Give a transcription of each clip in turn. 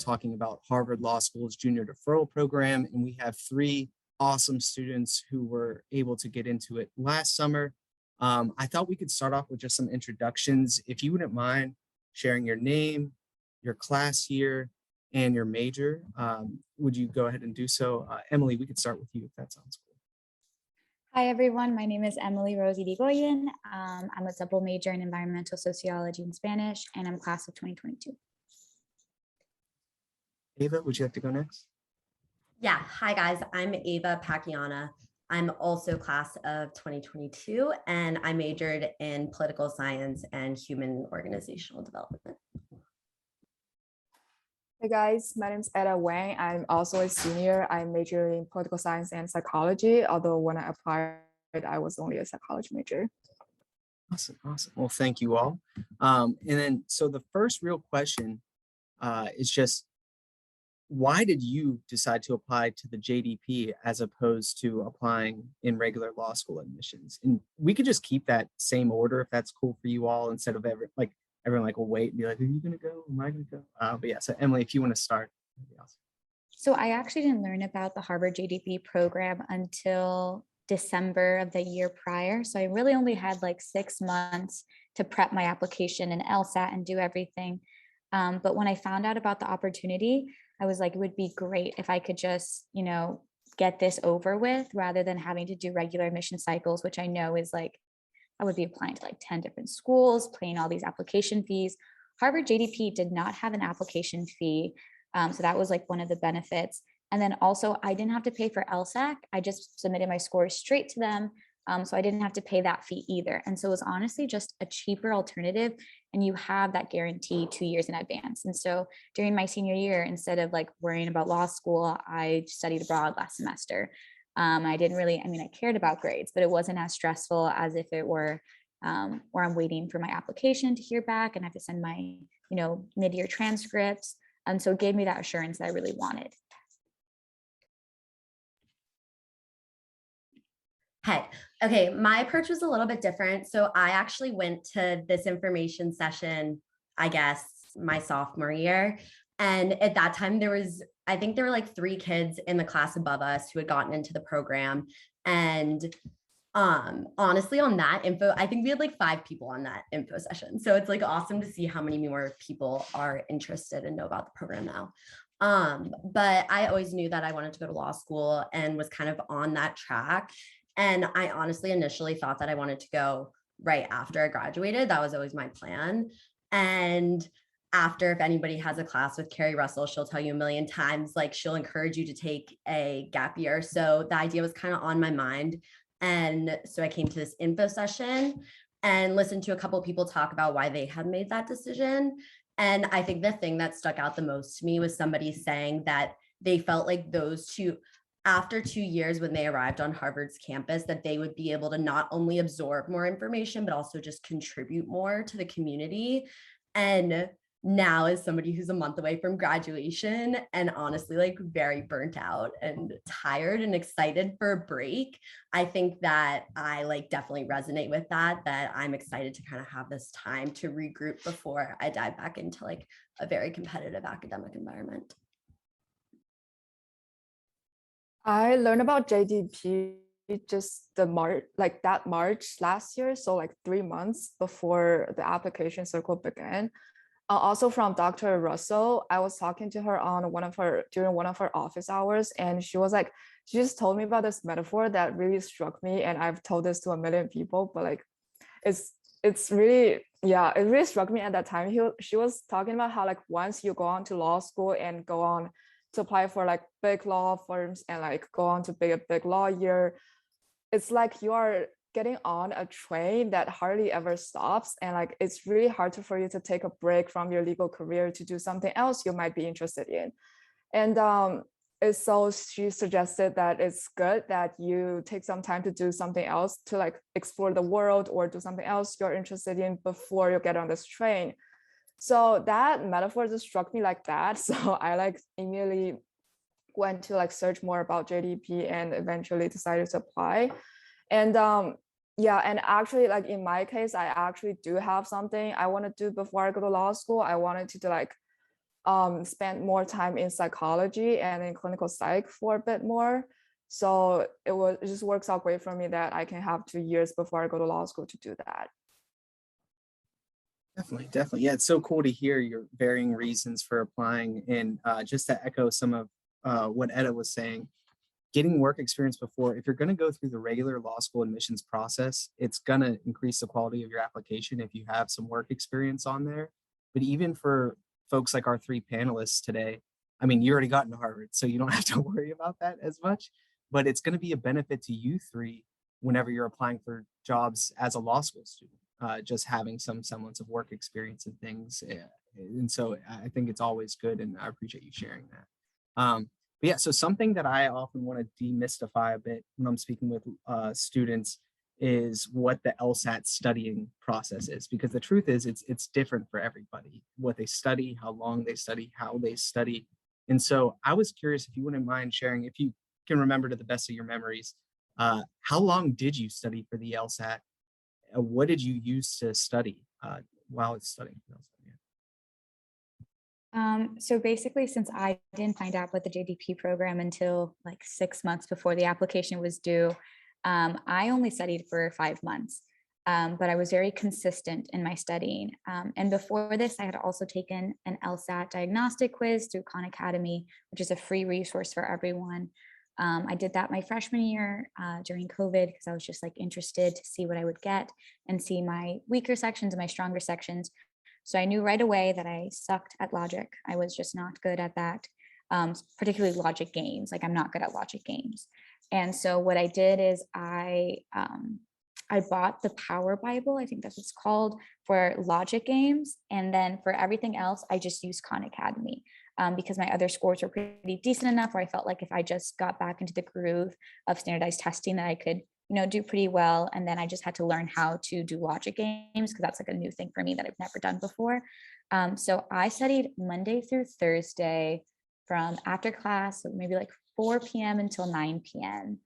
talking about Harvard Law School's junior deferral program, and we have three awesome students who were able to get into it last summer. I thought we could start off with just some introductions. If you wouldn't mind sharing your name, your class year, and your major, would you go ahead and do so? Emily, we could start with you if that sounds cool. Hi, everyone. My name is Emily Rosie Digoyen. I'm a double major in environmental sociology and Spanish, and I'm class of 2022. Ava, would you like to go next? Yeah. Hi, guys. I'm Ava Pacquiana. I'm also class of 2022, and I majored in political science and human organizational development. Hey guys, my name is Etta Wang. I'm also a senior. I majored in political science and psychology, although when I applied, I was only a psychology major. Awesome. Well, thank you all. And then, so the first real question is just, why did you decide to apply to the JDP as opposed to applying in regular law school admissions? And we could just keep that same order if that's cool for you all, instead of everyone will wait and be like, are you gonna go? Am I gonna go? But yeah, so Emily, if you want to start, that'd be awesome. So I actually didn't learn about the Harvard JDP program until December of the year prior. So I really only had like 6 months to prep my application and LSAT and do everything. But when I found out about the opportunity, I was like, it would be great if I could just, get this over with rather than having to do regular admission cycles, which I know is like, I would be applying to like 10 different schools, paying all these application fees. Harvard JDP did not have an application fee. So that was like one of the benefits. And then also I didn't have to pay for LSAC. I just submitted my scores straight to them. So I didn't have to pay that fee either. And so it was honestly just a cheaper alternative. And you have that guarantee 2 years in advance. And so during my senior year, instead of like worrying about law school, I studied abroad last semester. I didn't really, I cared about grades, but it wasn't as stressful as if it were where I'm waiting for my application to hear back and I have to send my, mid-year transcripts. And so it gave me that assurance that I really wanted. Hey, okay, my approach was a little bit different. So I actually went to this information session, I guess, my sophomore year. And at that time, I think there were like 3 kids in the class above us who had gotten into the program. And honestly, on that info, I think we had like 5 people on that info session. So it's like awesome to see how many more people are interested and know about the program now. But I always knew that I wanted to go to law school and was kind of on that track. And I honestly initially thought that I wanted to go right after I graduated. That was always my plan. And after, if anybody has a class with Carrie Russell, she'll tell you a million times, like she'll encourage you to take a gap year. So the idea was kind of on my mind. And so I came to this info session and listened to a couple of people talk about why they had made that decision. And I think the thing that stuck out the most to me was somebody saying that they felt like after 2 years when they arrived on Harvard's campus, that they would be able to not only absorb more information, but also just contribute more to the community. And now, as somebody who's a month away from graduation and honestly like very burnt out and tired and excited for a break, I think that I like definitely resonate with that I'm excited to kind of have this time to regroup before I dive back into like a very competitive academic environment. I learned about JDP just that March last year, so like 3 months before the application cycle began. Also from Dr. Russell, I was talking to her during one of her office hours, and she just told me about this metaphor that really struck me, and I've told this to a million people, but like it's really, yeah, it really struck me at that time. She was talking about how like once you go on to law school and go on to apply for like big law firms and like go on to be a big lawyer, it's like you are getting on a train that hardly ever stops, and like it's really hard for you to take a break from your legal career to do something else you might be interested in. And so she suggested that it's good that you take some time to do something else, to like explore the world or do something else you're interested in before you get on this train. So that metaphor just struck me like that. So I like immediately went to like search more about JDP and eventually decided to apply. And yeah, and actually like in my case, I actually do have something I want to do before I go to law school. I wanted to do like spent more time in psychology and in clinical psych for a bit more. So it just works out great for me that I can have 2 years before I go to law school to do that. Definitely, definitely. Yeah, it's so cool to hear your varying reasons for applying. And just to echo some of what Etta was saying, getting work experience before, if you're going to go through the regular law school admissions process, it's going to increase the quality of your application if you have some work experience on there. But even for folks like our three panelists today, I mean, you already got into Harvard, so you don't have to worry about that as much. But it's going to be a benefit to you three whenever you're applying for jobs as a law school student, just having some semblance of work experience and things. And so I think it's always good, and I appreciate you sharing that. But yeah, so something that I often want to demystify a bit when I'm speaking with students is what the LSAT studying process is, because the truth is it's different for everybody, what they study, how long they study, how they study. And so I was curious if you wouldn't mind sharing, if you can remember to the best of your memories, how long did you study for the LSAT? What did you use to study while it's studying for the LSAT? So basically, since I didn't find out about the JDP program until like 6 months before the application was due, I only studied for 5 months, but I was very consistent in my studying. And before this, I had also taken an LSAT diagnostic quiz through Khan Academy, which is a free resource for everyone. I did that my freshman year during COVID because I was just like interested to see what I would get and see my weaker sections and my stronger sections. So I knew right away that I sucked at logic. I was just not good at that, particularly logic games. Like I'm not good at logic games. And so what I did is I bought the Power Bible, I think that's what it's called, for logic games. And then for everything else, I just used Khan Academy because my other scores were pretty decent enough where I felt like if I just got back into the groove of standardized testing that I could do pretty well. And then I just had to learn how to do logic games because that's like a new thing for me that I've never done before. So I studied Monday through Thursday from after class, so maybe like 4 p.m. until 9 p.m.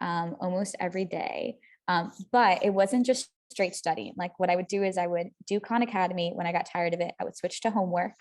Almost every day. But it wasn't just straight studying. Like what I would do is I would do Khan Academy. When I got tired of it, I would switch to homework.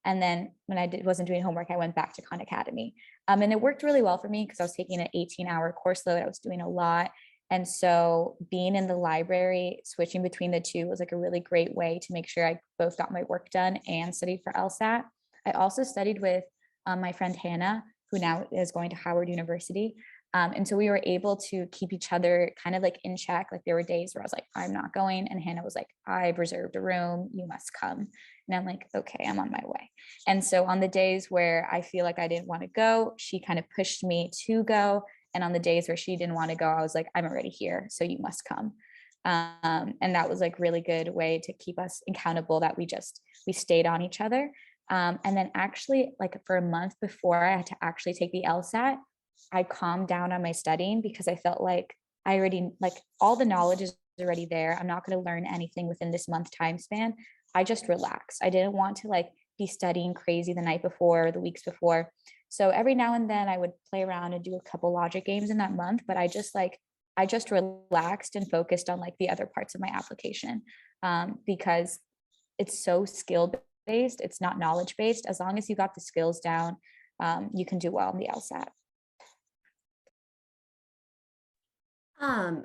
And then when I wasn't doing homework, I went back to Khan Academy. And it worked really well for me because I was taking an 18-hour course load. I was doing a lot. And so being in the library, switching between the two was like a really great way to make sure I both got my work done and studied for LSAT. I also studied with my friend Hannah, who now is going to Howard University. And so we were able to keep each other kind of like in check. Like there were days where I was like, I'm not going. And Hannah was like, I've reserved a room, you must come. And I'm like, okay, I'm on my way. And so on the days where I feel like I didn't want to go, she kind of pushed me to go. And on the days where she didn't want to go, I was like, I'm already here, so you must come. And that was like really good way to keep us accountable that we stayed on each other. And then actually like for a month before I had to actually take the LSAT, I calmed down on my studying because I felt like I already, like all the knowledge is already there. I'm not going to learn anything within this month time span. I just relaxed. I didn't want to like be studying crazy the night before or the weeks before. So every now and then I would play around and do a couple logic games in that month, but I just relaxed and focused on like the other parts of my application because it's so skill based. It's not knowledge based. As long as you got the skills down, you can do well in the LSAT.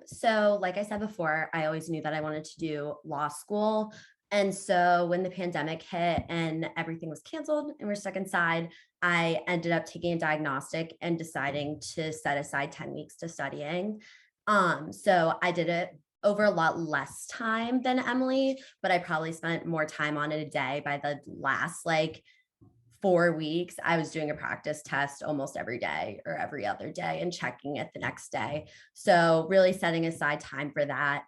So like I said before, I always knew that I wanted to do law school. And so when the pandemic hit and everything was canceled and we're stuck inside, I ended up taking a diagnostic and deciding to set aside 10 weeks to studying. So I did it over a lot less time than Emily, but I probably spent more time on it a day. By the last like 4 weeks, I was doing a practice test almost every day or every other day and checking it the next day. So really setting aside time for that.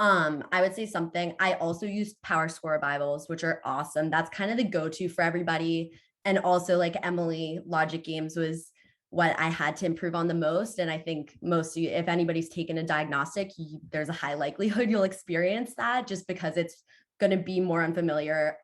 I would say something, I also used Power Score Bibles, which are awesome. That's kind of the go-to for everybody. And also like Emily, logic games was what I had to improve on the most. And I think most of you, if anybody's taken a diagnostic, there's a high likelihood you'll experience that just because it's going to be more unfamiliar.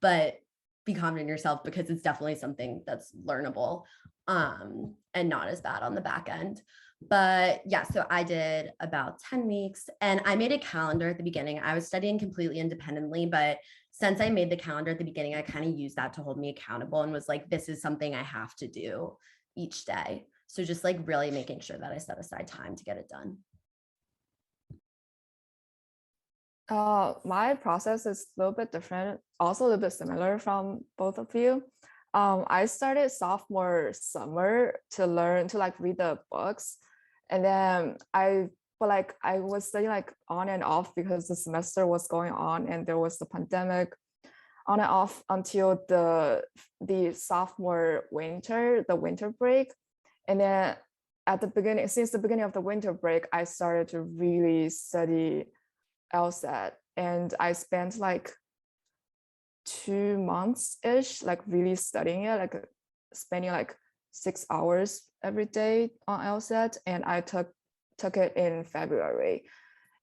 But be confident in yourself because it's definitely something that's learnable and not as bad on the back end. But yeah, so I did about 10 weeks and I made a calendar at the beginning. I was studying completely independently, but since I made the calendar at the beginning, I kind of used that to hold me accountable and was like, this is something I have to do each day. So just like really making sure that I set aside time to get it done. My process is a little bit different, also a little bit similar from both of you. I started sophomore summer to learn to like read the books, and then I was studying like on and off because the semester was going on and there was the pandemic, on and off until the sophomore winter, the winter break, and then at the beginning, since the beginning of the winter break, I started to really study LSAT, and I spent like 2 months-ish, like really studying it, like spending like 6 hours every day on LSAT, and I took it in February.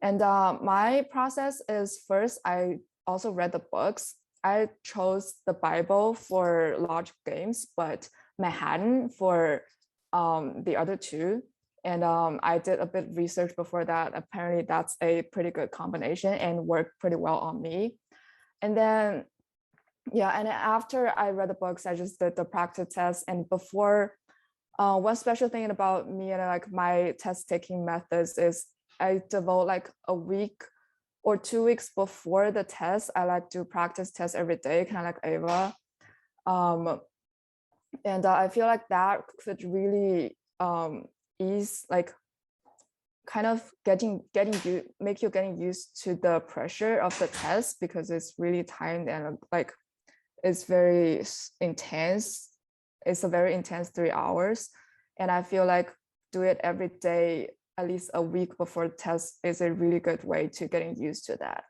And my process is, first, I also read the books. I chose the Bible for logic games, but Manhattan for the other two. And I did a bit of research before that. Apparently that's a pretty good combination and worked pretty well on me. And then, yeah, and after I read the books, I just did the practice test. And before, one special thing about me and like my test taking methods is I devote like a week or 2 weeks before the test. I like do practice tests every day, kind of like Ava. And I feel like that could really ease like kind of make you getting used to the pressure of the test, because it's really timed and like it's very intense. It's a very intense 3 hours, and I feel like do it every day at least a week before the test is a really good way to getting used to that.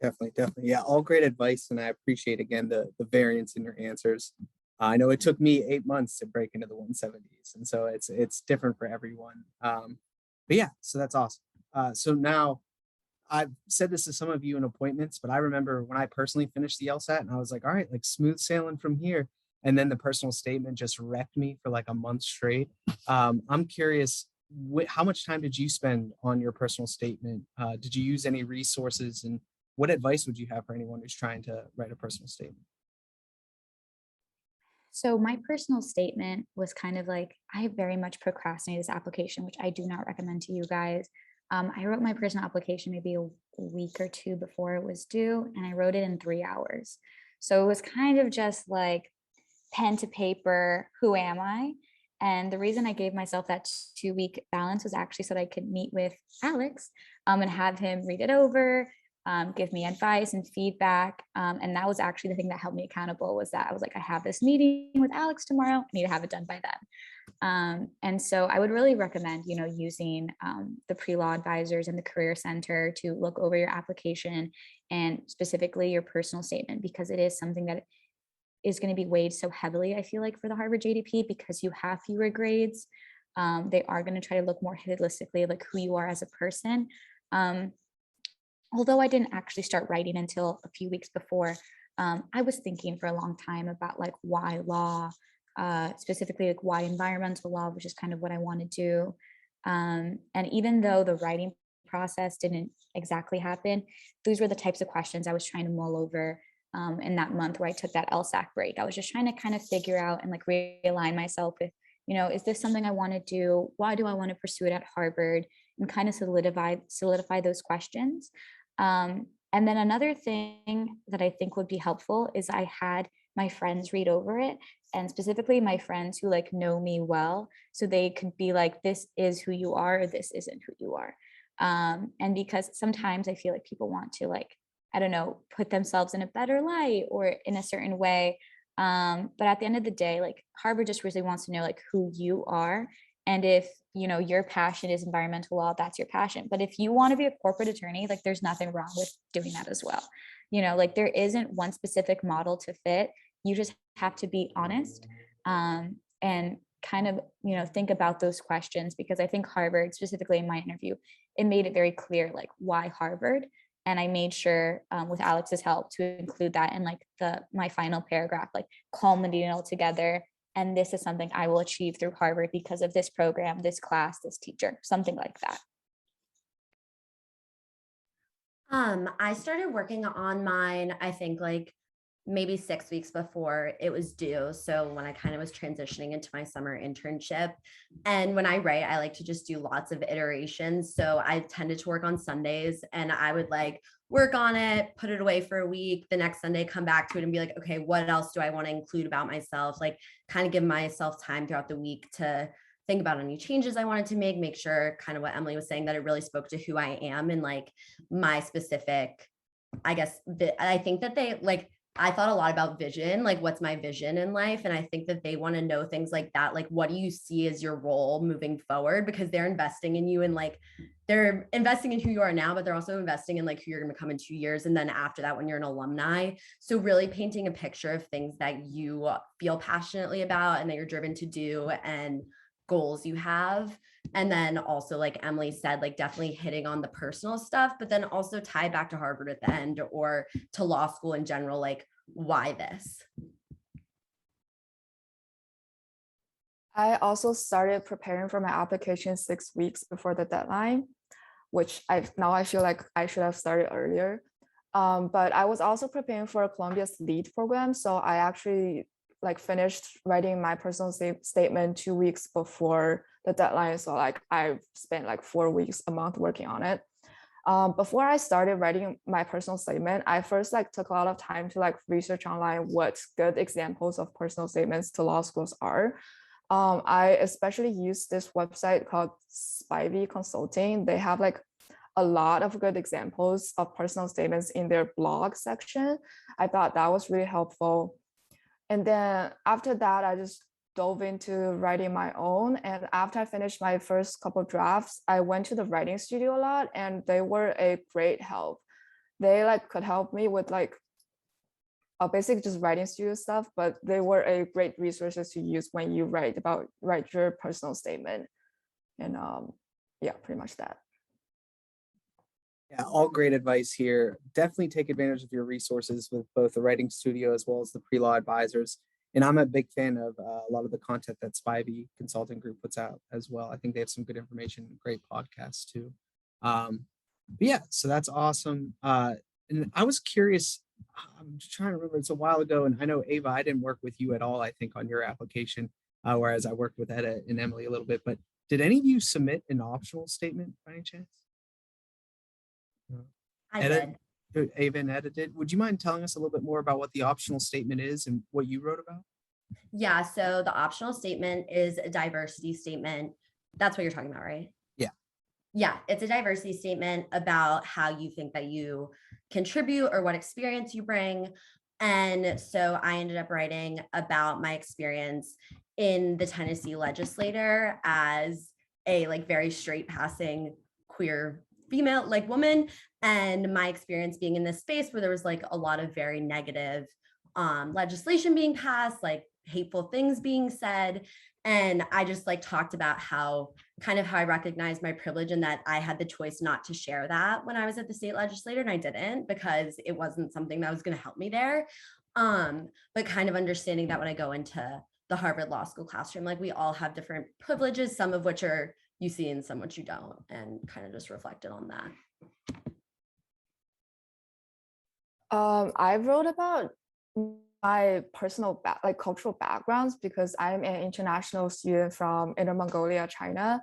Definitely, definitely. Yeah, all great advice, and I appreciate again the variance in your answers. I know it took me 8 months to break into the 170s, and so it's different for everyone. But yeah, so that's awesome. So now I've said this to some of you in appointments, but I remember when I personally finished the LSAT, and I was like, all right, like smooth sailing from here. And then the personal statement just wrecked me for like a month straight. I'm curious, how much time did you spend on your personal statement? Did you use any resources, and what advice would you have for anyone who's trying to write a personal statement? So my personal statement was kind of like, I very much procrastinated this application, which I do not recommend to you guys. I wrote my personal application maybe a week or two before it was due, and I wrote it in 3 hours. So it was kind of just like pen to paper, who am I? And the reason I gave myself that 2 week balance was actually so that I could meet with Alex and have him read it over, give me advice and feedback. And that was actually the thing that held me accountable, was that I was like, I have this meeting with Alex tomorrow. I need to have it done by then. And so I would really recommend, using the pre-law advisors and the career center to look over your application and specifically your personal statement, because it is something that is going to be weighed so heavily, I feel like, for the Harvard JDP, because you have fewer grades. They are going to try to look more holistically like who you are as a person. Although I didn't actually start writing until a few weeks before, I was thinking for a long time about like why law, specifically like why environmental law, which is kind of what I want to do. And even though the writing process didn't exactly happen, those were the types of questions I was trying to mull over in that month where I took that LSAC break. I was just trying to kind of figure out and like realign myself with, is this something I want to do? Why do I want to pursue it at Harvard? And kind of solidify those questions. And then another thing that I think would be helpful is I had my friends read over it, and specifically my friends who like know me well, so they could be like, this is who you are, or this isn't who you are. And because sometimes I feel like people want to like, I don't know, put themselves in a better light or in a certain way. But at the end of the day, like Harvard just really wants to know like who you are. And if, your passion is environmental law, that's your passion. But if you want to be a corporate attorney, like there's nothing wrong with doing that as well. Like there isn't one specific model to fit. You just have to be honest and kind of, think about those questions, because I think Harvard, specifically in my interview, it made it very clear, like why Harvard. And I made sure with Alex's help to include that in like my final paragraph, like culminating it all together and this is something I will achieve through Harvard because of this program, this class, this teacher, something like that. I started working on mine, I think like maybe 6 weeks before it was due. So when I kind of was transitioning into my summer internship. And when I write, I like to just do lots of iterations. So I tended to work on Sundays and I would like work on it, put it away for a week, the next Sunday, come back to it and be like, okay, what else do I want to include about myself? Like kind of give myself time throughout the week to think about any changes I wanted to make sure kind of what Emily was saying, that it really spoke to who I am and like my specific, I guess, I think that they like, I thought a lot about vision, like what's my vision in life? And I think that they want to know things like that. Like, what do you see as your role moving forward? Because they're investing in you and like, they're investing in who you are now, but they're also investing in like who you're going to become in 2 years. And then after that, when you're an alumni. So really painting a picture of things that you feel passionately about and that you're driven to do and goals you have. And then also, like Emily said, like definitely hitting on the personal stuff, but then also tie back to Harvard at the end or to law school in general, like why this? I also started preparing for my application 6 weeks before the deadline, which I feel like I should have started earlier. But I was also preparing for Columbia's LEAD program. So I actually like finished writing my personal statement 2 weeks before the deadline. So like I spent like 4 weeks, a month working on it. Before I started writing my personal statement, I first like took a lot of time to like research online what good examples of personal statements to law schools are. I especially use this website called Spivey Consulting. They have like a lot of good examples of personal statements in their blog section. I thought that was really helpful. And then after that, I just dove into writing my own. And after I finished my first couple of drafts, I went to the writing studio a lot and they were a great help. They like could help me with like basic just writing studio stuff, but they were a great resources to use when you write your personal statement. And yeah, pretty much that. Yeah, all great advice here. Definitely take advantage of your resources with both the writing studio as well as the pre-law advisors. And I'm a big fan of a lot of the content that Spivey Consulting Group puts out as well. I think they have some good information, great podcasts too. But yeah, so that's awesome. And I was curious, I'm just trying to remember, it's a while ago, and I know Ava, I didn't work with you at all, I think, on your application, whereas I worked with Etta and Emily a little bit, but did any of you submit an optional statement by any chance? I Etta, did. Ava and Etta did. Would you mind telling us a little bit more about what the optional statement is and what you wrote about? Yeah. So the optional statement is a diversity statement. That's what you're talking about, right? Yeah. Yeah. It's a diversity statement about how you think that you contribute or what experience you bring. And so I ended up writing about my experience in the Tennessee legislature as a like very straight passing queer female like woman, and my experience being in this space where there was like a lot of very negative legislation being passed, like hateful things being said. And I just like talked about how I recognized my privilege and that I had the choice not to share that when I was at the state legislature, and I didn't because it wasn't something that was going to help me there. But kind of understanding that when I go into the Harvard Law School classroom, like we all have different privileges, some of which are you see and some which you don't, and kind of just reflected on that. I wrote about my personal like cultural backgrounds because I'm an international student from Inner Mongolia, China,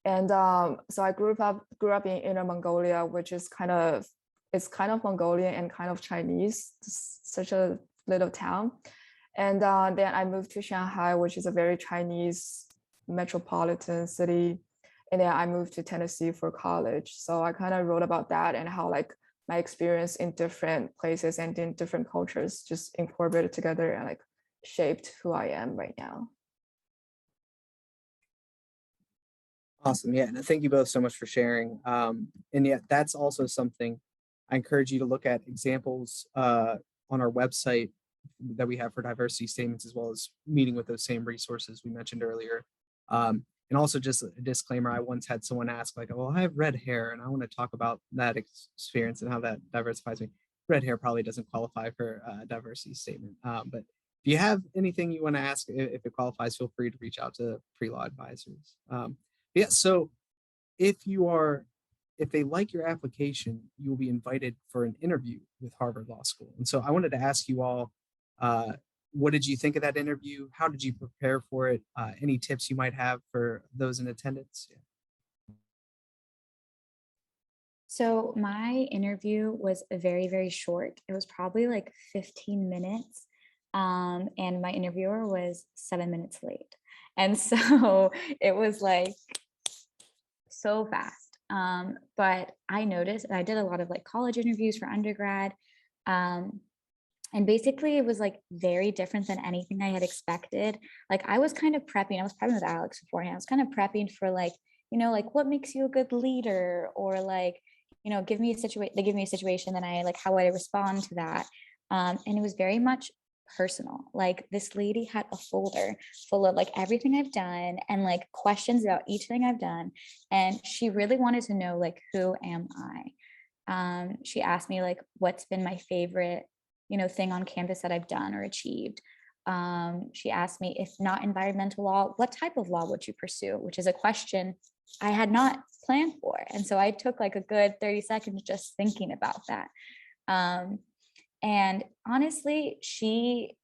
and so I grew up in Inner Mongolia, which is kind of Mongolian and kind of Chinese, such a little town. And then I moved to Shanghai, which is a very Chinese metropolitan city. And then I moved to Tennessee for college. So I kind of wrote about that and how like my experience in different places and in different cultures just incorporated together and like shaped who I am right now. Awesome. Yeah. And thank you both so much for sharing. And yeah, that's also something I encourage you to look at examples on our website that we have for diversity statements, as well as meeting with those same resources we mentioned earlier. And also just a disclaimer, I once had someone ask like, well, I have red hair and I want to talk about that experience and how that diversifies me. Red hair probably doesn't qualify for a diversity statement, but If you have anything you want to ask, if it qualifies, feel free to reach out to pre-law advisors. Yeah, so if you are, if they like your application, you will be invited for an interview with Harvard Law School. And so I wanted to ask you all, what did you think of that interview? How did you prepare for it? Any tips you might have for those in attendance? Yeah. So my interview was very, very short. It was probably like 15 minutes. And my interviewer was 7 minutes late. And so it was like so fast. But I noticed, and I did a lot of like college interviews for undergrad. And basically it was like very different than anything I had expected. Like I was kind of prepping, I was prepping with Alex beforehand. I was kind of prepping for like, like what makes you a good leader, or like, give me a situation, they give me a situation, then I like, how would I respond to that? And it was very much personal. Like this lady had a folder full of like everything I've done and like questions about each thing I've done. And she really wanted to know like, who am I? She asked me like, what's been my favorite, thing on campus that I've done or achieved. She asked me, if not environmental law, what type of law would you pursue? Which is a question I had not planned for. And so I took like a good 30 seconds just thinking about that. And honestly, she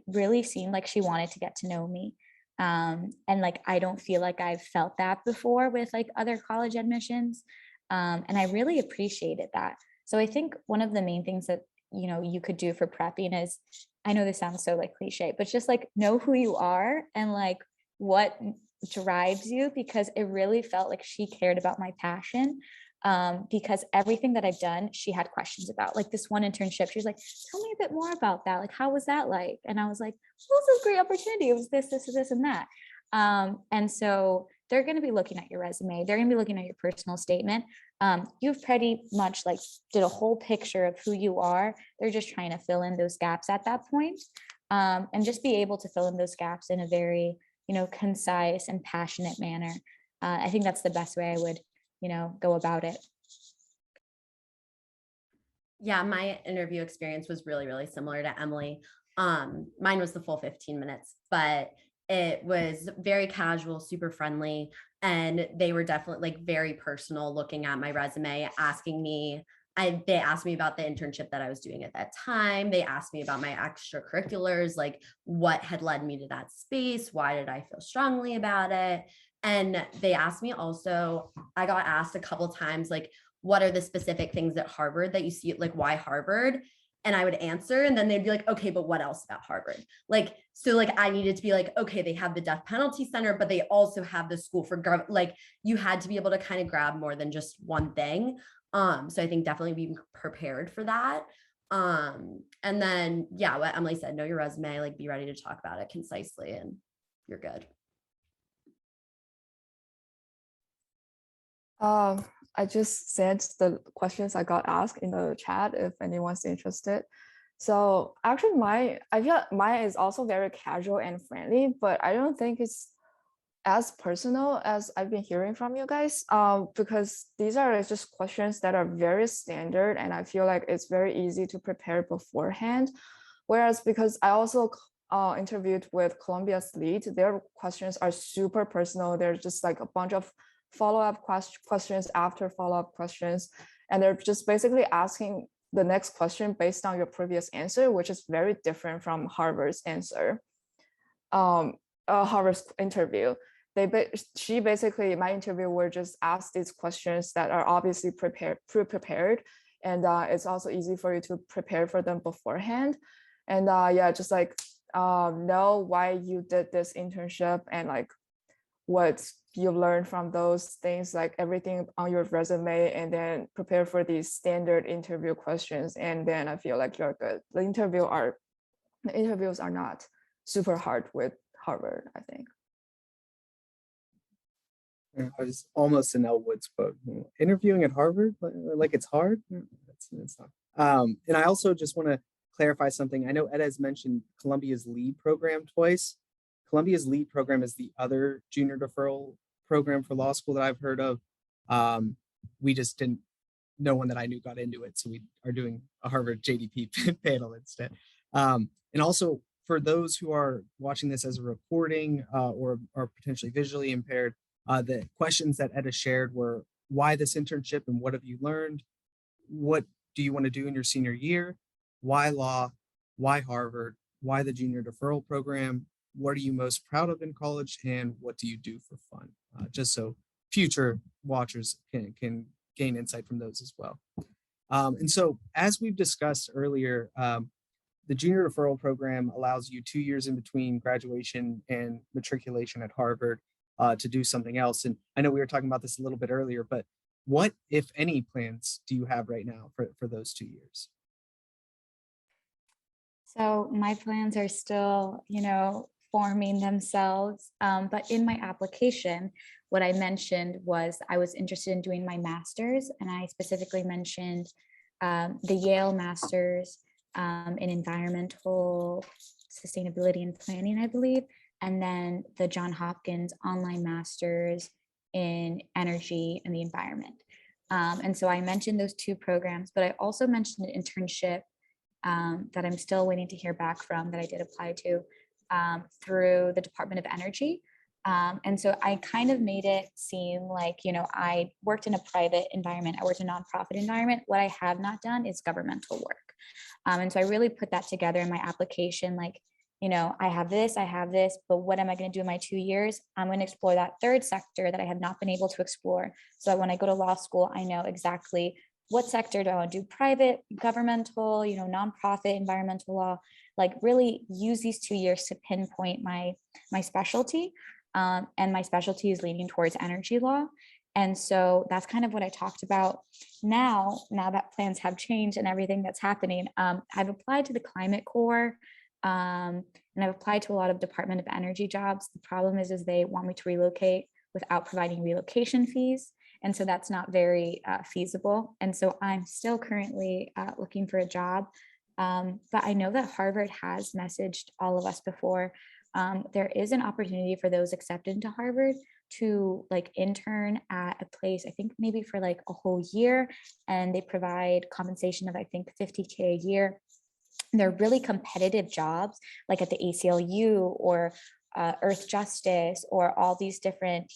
really seemed like she wanted to get to know me. And like, I don't feel like I've felt that before with like other college admissions. And I really appreciated that. So I think one of the main things that, you could do for prepping is, I know this sounds so like cliche, but just like know who you are and like what drives you, because it really felt like she cared about my passion. Because everything that I've done, she had questions about. Like this one internship, she was like, tell me a bit more about that. Like, how was that like? And I was like, well, this is a great opportunity. It was this, and that. And so they're going to be looking at your resume. They're going to be looking at your personal statement. You've pretty much like did a whole picture of who you are. They're just trying to fill in those gaps at that point. And just be able to fill in those gaps in a very, concise and passionate manner. I think that's the best way I would, go about it. Yeah, my interview experience was really, really similar to Emily. Mine was the full 15 minutes, but it was very casual, super friendly. And they were definitely like very personal, looking at my resume, asking me, they asked me about the internship that I was doing at that time. They asked me about my extracurriculars, like what had led me to that space. Why did I feel strongly about it? And they asked me also, I got asked a couple times, like, what are the specific things at Harvard that you see, like why Harvard? And I would answer, and then they'd be like, okay, but what else about Harvard? Like, so like I needed to be like, okay, they have the death penalty center, but they also have the school for like, you had to be able to kind of grab more than just one thing. So I think definitely being prepared for that. And then, yeah, what Emily said, know your resume, like be ready to talk about it concisely, and you're good. I just sent the questions I got asked in the chat if anyone's interested. So actually I feel mine is also very casual and friendly, but I don't think it's as personal as I've been hearing from you guys, because these are just questions that are very standard, and I feel like it's very easy to prepare beforehand. Whereas because I also interviewed with Columbia's lead, their questions are super personal. They're just like a bunch of follow-up questions after follow-up questions, and they're just basically asking the next question based on your previous answer, which is very different from Harvard's answer. Harvard's interview. She basically, my interviewer just asked these questions that are obviously pre-prepared, and it's also easy for you to prepare for them beforehand. And yeah, just like know why you did this internship and like what you learned from those things, like everything on your resume, and then prepare for these standard interview questions. And then I feel like you're good. The interviews are not super hard with Harvard, I think. I was almost an Elle Woods quote. Interviewing at Harvard, like it's hard. It's not. And I also just want to clarify something. I know Ed has mentioned Columbia's LEAD program twice. Columbia's LEAD program is the other junior deferral program for law school that I've heard of. We just didn't, no one that I knew got into it. So we are doing a Harvard JDP panel instead. And also for those who are watching this as a recording or are potentially visually impaired, the questions that Etta shared were why this internship and what have you learned? What do you want to do in your senior year? Why law? Why Harvard? Why the junior deferral program? What are you most proud of in college? And what do you do for fun? Just so future watchers can gain insight from those as well. And so as we've discussed earlier, the junior deferral program allows you 2 years in between graduation and matriculation at Harvard to do something else. And I know we were talking about this a little bit earlier, but what, if any, plans do you have right now for those 2 years? So my plans are still, forming themselves. But in my application, what I mentioned was I was interested in doing my master's, and I specifically mentioned the Yale Master's in Environmental Sustainability and Planning, I believe, and then the Johns Hopkins Online Master's in Energy and the Environment. And so I mentioned those two programs, but I also mentioned an internship that I'm still waiting to hear back from that I did apply to through the Department of Energy. And so I kind of made it seem like, I worked in a private environment, I worked in a nonprofit environment. What I have not done is governmental work. And so I really put that together in my application, like, I have this, but what am I going to do in my 2 years? I'm going to explore that third sector that I have not been able to explore. So that when I go to law school, I know exactly what sector do I want to do, private, governmental, nonprofit, environmental law, like really use these 2 years to pinpoint my specialty. And my specialty is leaning towards energy law. And so that's kind of what I talked about. Now that plans have changed and everything that's happening, I've applied to the Climate Corps, and I've applied to a lot of Department of Energy jobs. The problem is they want me to relocate without providing relocation fees. And so that's not very feasible. And so I'm still currently looking for a job. But I know that Harvard has messaged all of us before. There is an opportunity for those accepted into Harvard to like intern at a place, I think maybe for like a whole year. And they provide compensation of, I think, $50K a year. They're really competitive jobs, like at the ACLU or Earth Justice or all these different,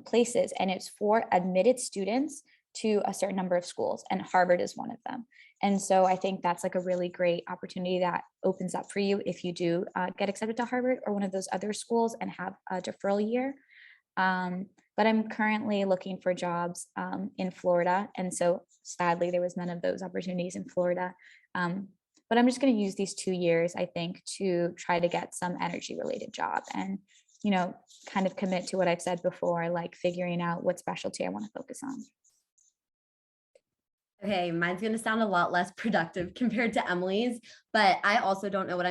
places. And it's for admitted students to a certain number of schools, and Harvard is one of them. And so I think that's like a really great opportunity that opens up for you if you do get accepted to Harvard or one of those other schools and have a deferral year. But I'm currently looking for jobs in Florida. And so sadly, there was none of those opportunities in Florida. But I'm just going to use these 2 years, I think, to try to get some energy related job and, kind of commit to what I've said before, like figuring out what specialty I want to focus on. Okay, mine's going to sound a lot less productive compared to Emily's, but I also don't know what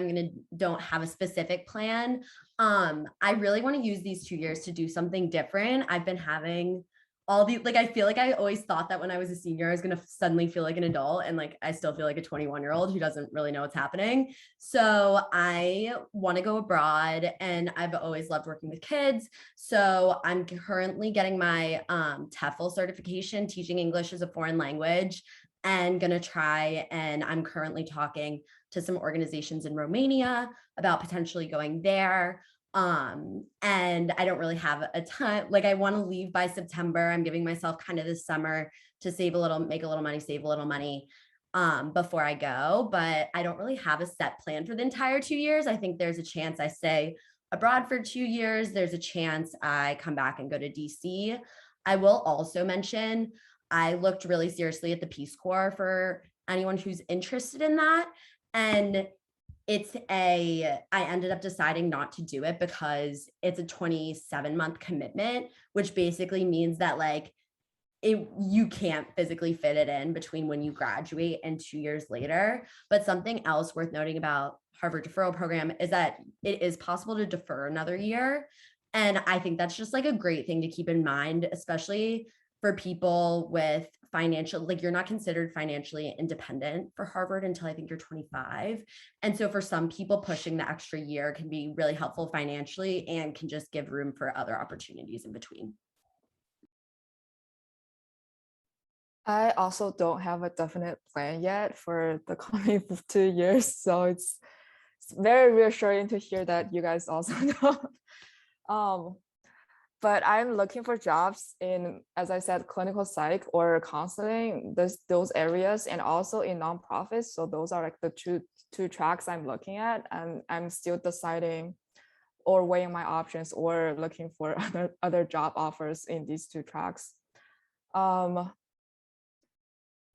don't have a specific plan. I really want to use these 2 years to do something different. I've been having I feel like I always thought that when I was a senior, I was going to suddenly feel like an adult. And like, I still feel like a 21-year-old who doesn't really know what's happening. So I want to go abroad, and I've always loved working with kids. So I'm currently getting my TEFL certification, teaching English as a foreign language, and going to try. And I'm currently talking to some organizations in Romania about potentially going there. And I don't really have a ton, like I want to leave by September. I'm giving myself kind of this summer to save a little, make a little money, save a little money before I go, but I don't really have a set plan for the entire 2 years. I think there's a chance I stay abroad for 2 years. There's a chance I come back and go to DC. I will also mention, I looked really seriously at the Peace Corps for anyone who's interested in that. And I ended up deciding not to do it because it's a 27-month commitment, which basically means that like you can't physically fit it in between when you graduate and 2 years later. But something else worth noting about Harvard deferral program is that it is possible to defer another year. And I think that's just like a great thing to keep in mind, especially for people with financial, like you're not considered financially independent for Harvard until I think you're 25. And so for some people, pushing the extra year can be really helpful financially and can just give room for other opportunities in between. I also don't have a definite plan yet for the coming 2 years. So it's it's very reassuring to hear that you guys also know. But I'm looking for jobs in, as I said, clinical psych or counseling, those areas, and also in nonprofits. So those are like the two tracks I'm looking at, and I'm still deciding or weighing my options or looking for other job offers in these two tracks.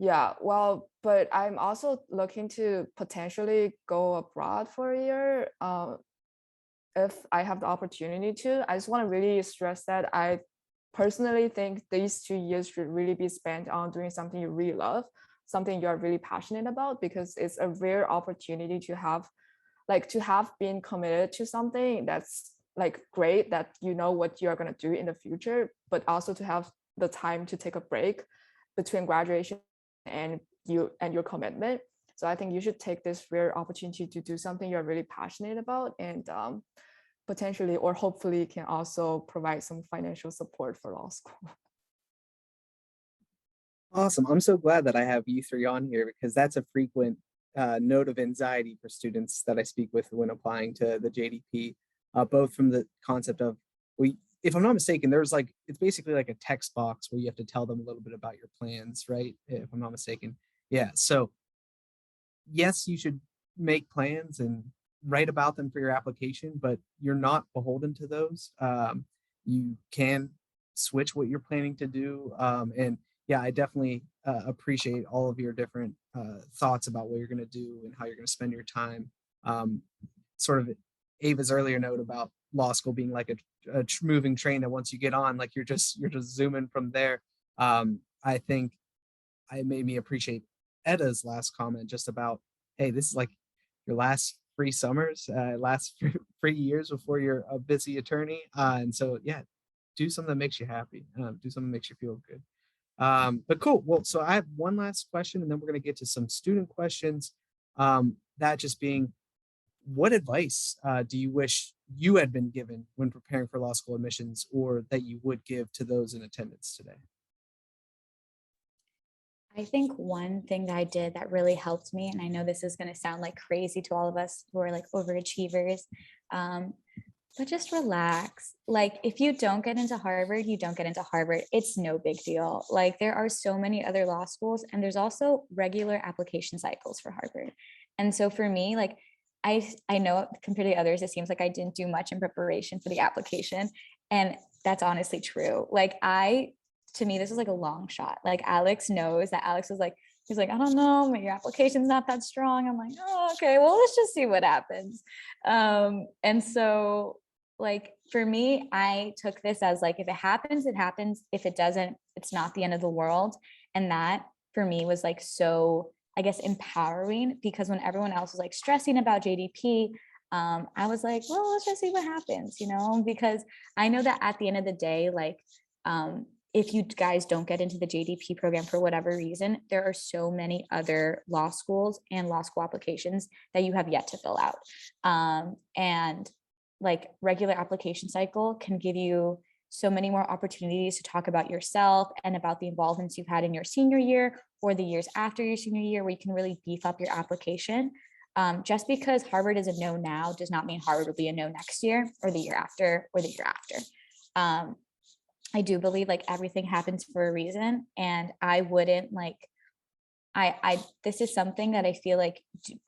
Yeah, well, but I'm also looking to potentially go abroad for a year. If I have the opportunity to. I just want to really stress that I personally think these 2 years should really be spent on doing something you really love, something you're really passionate about, because it's a rare opportunity to have been committed to something that's like great, that you know what you're going to do in the future, but also to have the time to take a break between graduation and your commitment. So I think you should take this rare opportunity to do something you're really passionate about, and potentially or hopefully can also provide some financial support for law school. Awesome. I'm so glad that I have you three on here because that's a frequent note of anxiety for students that I speak with when applying to the JDP, both from the concept of, if I'm not mistaken, there's like, it's basically like a text box where you have to tell them a little bit about your plans, right? If I'm not mistaken. Yeah. So yes, you should make plans and write about them for your application, but you're not beholden to those. You can switch what you're planning to do. And yeah, I definitely appreciate all of your different thoughts about what you're going to do and how you're going to spend your time. Sort of Ava's earlier note about law school being like a moving train that once you get on, like you're just zooming from there. I think it made me appreciate Edda's last comment just about, hey, this is like your last free summers, last free years before you're a busy attorney. And so, yeah, do something that makes you happy. Do something that makes you feel good. But cool. Well, so I have one last question, and then we're going to get to some student questions. That just being, what advice do you wish you had been given when preparing for law school admissions, or that you would give to those in attendance today? I think one thing that I did that really helped me, and I know this is going to sound like crazy to all of us who are like overachievers, but just relax. Like, if you don't get into Harvard, you don't get into Harvard. It's no big deal. Like, there are so many other law schools, and there's also regular application cycles for Harvard. And so for me, like, I know compared to others, it seems like I didn't do much in preparation for the application. And that's honestly true. Like, to me, this is like a long shot. Like, Alex knows that. Alex was like, he's like, I don't know, your application's not that strong. I'm like, oh, okay, well, let's just see what happens. And so, like, for me, I took this as like, if it happens, it happens. If it doesn't, it's not the end of the world. And that for me was like so, I guess, empowering, because when everyone else was like stressing about JDP, I was like, well, let's just see what happens, because I know that at the end of the day, like, if you guys don't get into the JDP program for whatever reason, there are so many other law schools and law school applications that you have yet to fill out. And like, regular application cycle can give you so many more opportunities to talk about yourself and about the involvements you've had in your senior year or the years after your senior year, where you can really beef up your application. Just because Harvard is a no now does not mean Harvard will be a no next year or the year after or the year after. I do believe like everything happens for a reason, and I wouldn't like, this is something that I feel like,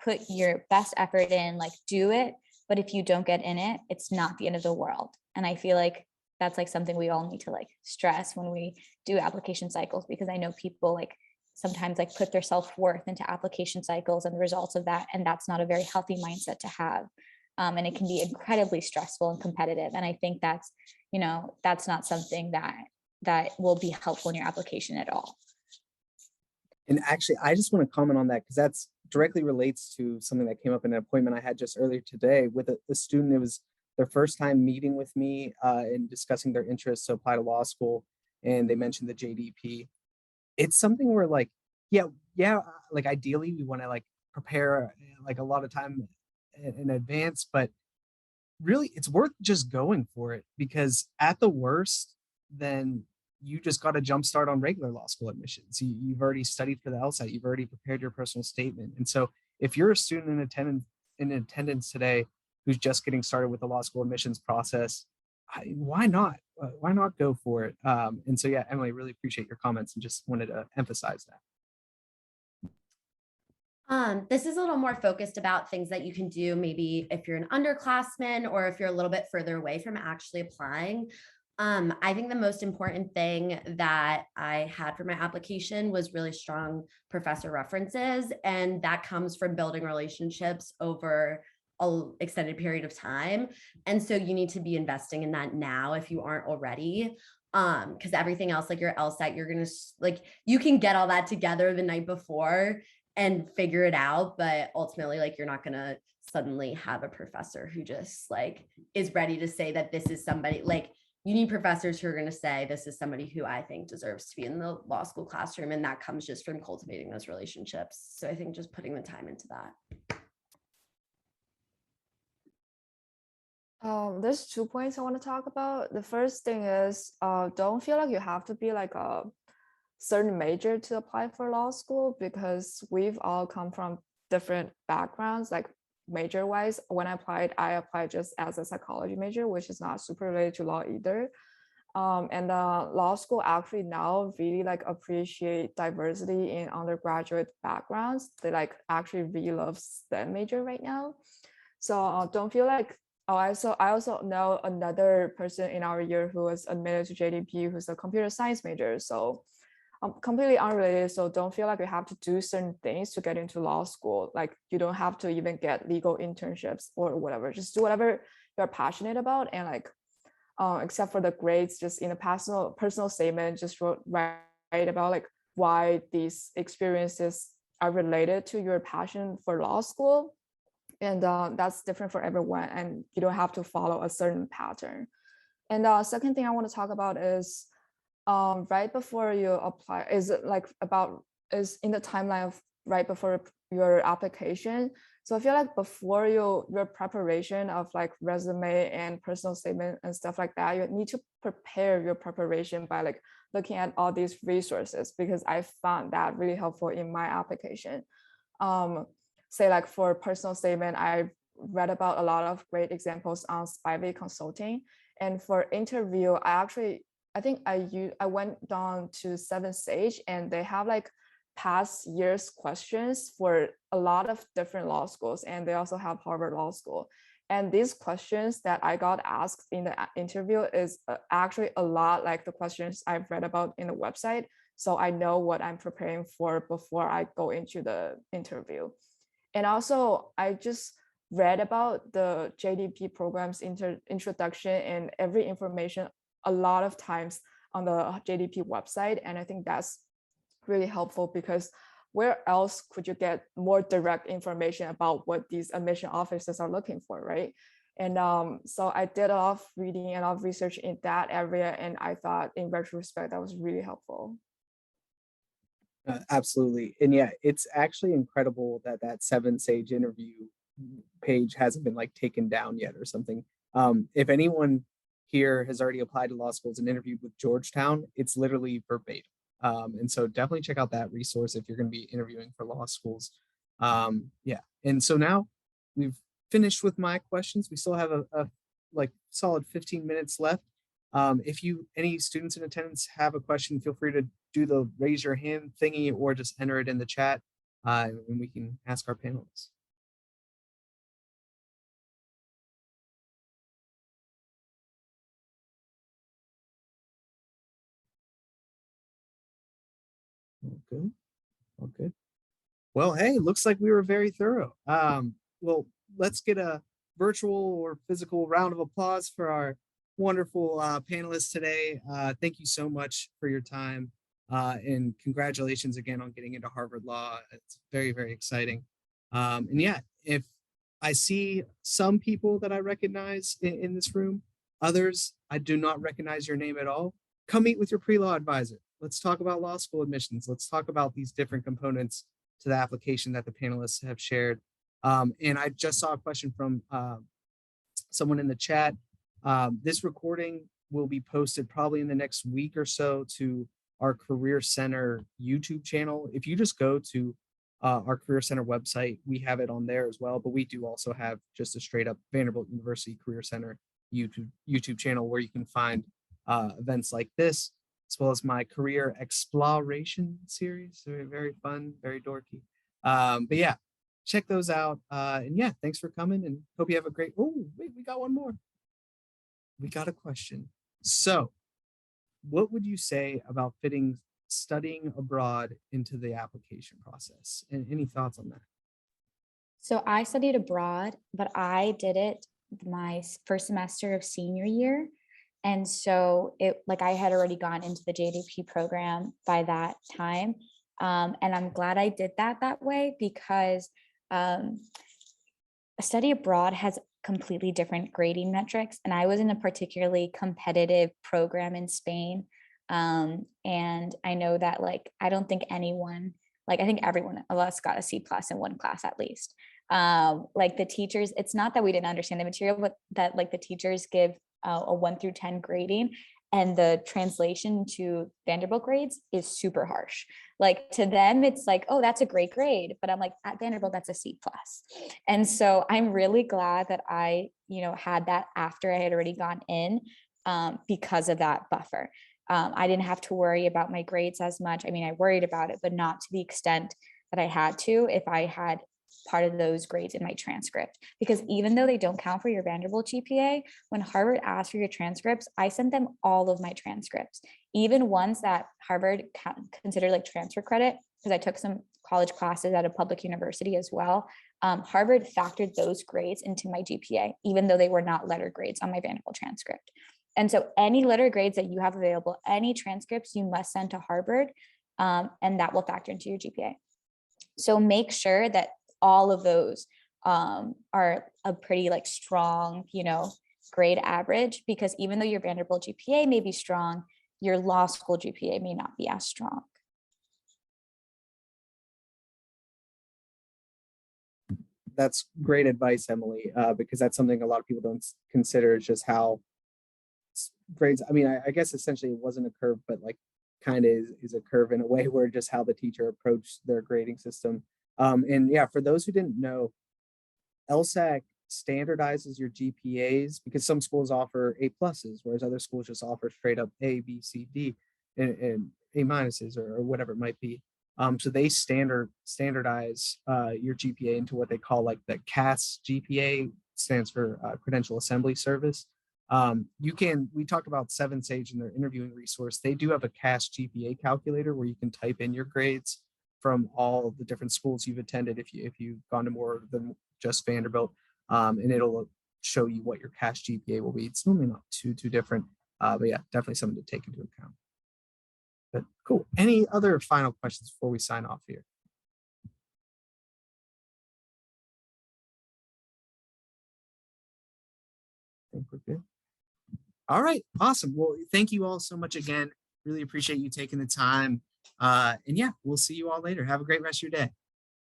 put your best effort in, like, do it. But if you don't get in it, it's not the end of the world. And I feel like that's like something we all need to like stress when we do application cycles, because I know people like sometimes like put their self-worth into application cycles and the results of that. And that's not a very healthy mindset to have. And it can be incredibly stressful and competitive. And I think that's not something that will be helpful in your application at all. And actually, I just want to comment on that because that's directly relates to something that came up in an appointment I had just earlier today with a student. It was their first time meeting with me and discussing their interests to apply to law school. And they mentioned the JDP. It's something where like, yeah, like ideally we want to like prepare like a lot of time in advance, but really it's worth just going for it, because at the worst, then you just got a jump start on regular law school admissions. You've already studied for the LSAT, you've already prepared your personal statement. And so if you're a student in attendance today who's just getting started with the law school admissions process, why not? Why not go for it? And so, yeah, Emily, really appreciate your comments and just wanted to emphasize that. This is a little more focused about things that you can do, maybe if you're an underclassman or if you're a little bit further away from actually applying. I think the most important thing that I had for my application was really strong professor references, and that comes from building relationships over an extended period of time. And so you need to be investing in that now if you aren't already. Because everything else, like your LSAT, you're gonna like you can get all that together the night before and figure it out, but ultimately, like, you're not gonna suddenly have a professor who just like is ready to say that this is somebody. Like, you need professors who are going to say this is somebody who I think deserves to be in the law school classroom, and that comes just from cultivating those relationships. So I think just putting the time into that. There's 2 points I want to talk about. The first thing is don't feel like you have to be like a certain major to apply for law school, because we've all come from different backgrounds. Like major wise, when I applied just as a psychology major, which is not super related to law either. And law school actually now really like appreciate diversity in undergraduate backgrounds. They like actually really love STEM major right now. So don't feel like, I also know another person in our year who was admitted to JDP who's a computer science major. So completely unrelated. So don't feel like you have to do certain things to get into law school. Like you don't have to even get legal internships or whatever. Just do whatever you're passionate about, and like except for the grades, just in a personal statement, just write about like why these experiences are related to your passion for law school. And that's different for everyone, and you don't have to follow a certain pattern. And second thing I want to talk about is right before you apply, is in the timeline of right before your application. So I feel like before your preparation of like resume and personal statement and stuff like that, you need to prepare your preparation by like looking at all these resources, because I found that really helpful in my application. Say like for personal statement, I read about a lot of great examples on Spivey Consulting. And for interview, I think I went down to 7 Sage, and they have like past years questions for a lot of different law schools, and they also have Harvard Law School. And these questions that I got asked in the interview is actually a lot like the questions I've read about in the website. So I know what I'm preparing for before I go into the interview. And also, I just read about the JDP program's introduction and every information a lot of times on the JDP website. And I think that's really helpful, because where else could you get more direct information about what these admission officers are looking for, right? And so I did a lot of reading and a lot of research in that area, and I thought in retrospect that was really helpful. Absolutely. And yeah, it's actually incredible that that 7 Sage interview page hasn't been like taken down yet or something. If anyone here has already applied to law schools and interviewed with Georgetown, it's literally verbatim. And so definitely check out that resource if you're going to be interviewing for law schools. Yeah. And so now we've finished with my questions. We still have a like solid 15 minutes left. If any students in attendance have a question, feel free to do the raise your hand thingy or just enter it in the chat, and we can ask our panelists. Okay. Okay. Well, hey, looks like we were very thorough. Well, let's get a virtual or physical round of applause for our wonderful panelists today. Thank you so much for your time, and congratulations again on getting into Harvard Law. It's very, very exciting. And yeah, if I see some people that I recognize in this room, others I do not recognize your name at all, come meet with your pre-law advisor. Let's talk about law school admissions. Let's talk about these different components to the application that the panelists have shared. And I just saw a question from someone in the chat. This recording will be posted probably in the next week or so to our Career Center YouTube channel. If you just go to our Career Center website. We have it on there as well, but we do also have just a straight up Vanderbilt University Career Center YouTube channel where you can find events like this, as well as my career exploration series. Very, very fun, very dorky. But yeah, check those out. And yeah, thanks for coming and hope you have a great, oh, wait, we got one more. We got a question. So what would you say about fitting studying abroad into the application process? And any thoughts on that? So I studied abroad, but I did it my first semester of senior year. And so it like I had already gone into the JDP program by that time. And I'm glad I did that way because a study abroad has completely different grading metrics. And I was in a particularly competitive program in Spain. And I know that like, I don't think anyone, like I think everyone of us got a C+ in one class at least. Like the teachers, it's not that we didn't understand the material, but that like the teachers give a 1 through 10 grading, and the translation to Vanderbilt grades is super harsh. Like to them, it's like, oh, that's a great grade. But I'm like, at Vanderbilt, that's a C+. And so I'm really glad that I, had that after I had already gone in because of that buffer. I didn't have to worry about my grades as much. I mean, I worried about it, but not to the extent that I had to if I had part of those grades in my transcript. Because even though they don't count for your Vanderbilt GPA, when Harvard asked for your transcripts, I sent them all of my transcripts, even ones that Harvard considered like transfer credit, because I took some college classes at a public university as well. Harvard factored those grades into my GPA, even though they were not letter grades on my Vanderbilt transcript. And so any letter grades that you have available, any transcripts you must send to Harvard, and that will factor into your GPA. So make sure that all of those are a pretty like strong, grade average, because even though your Vanderbilt GPA may be strong, your law school GPA may not be as strong. That's great advice, Emily, because that's something a lot of people don't consider, is just how grades, I mean, I guess essentially it wasn't a curve, but like kind of is a curve in a way, where just how the teacher approached their grading system. And yeah, for those who didn't know, LSAC standardizes your GPAs because some schools offer A+, whereas other schools just offer straight up A, B, C, D, and A- or whatever it might be. So they standardize your GPA into what they call like the CAS GPA, stands for Credential Assembly Service. We talked about 7Sage in their interviewing resource. They do have a CAS GPA calculator where you can type in your grades from all the different schools you've attended if you've gone to more than just Vanderbilt, and it'll show you what your CAS GPA will be. It's normally not too different, but yeah, definitely something to take into account. But cool. Any other final questions before we sign off here? I think we're good. All right, awesome. Well, thank you all so much again. Really appreciate you taking the time. And yeah, we'll see you all later. Have a great rest of your day.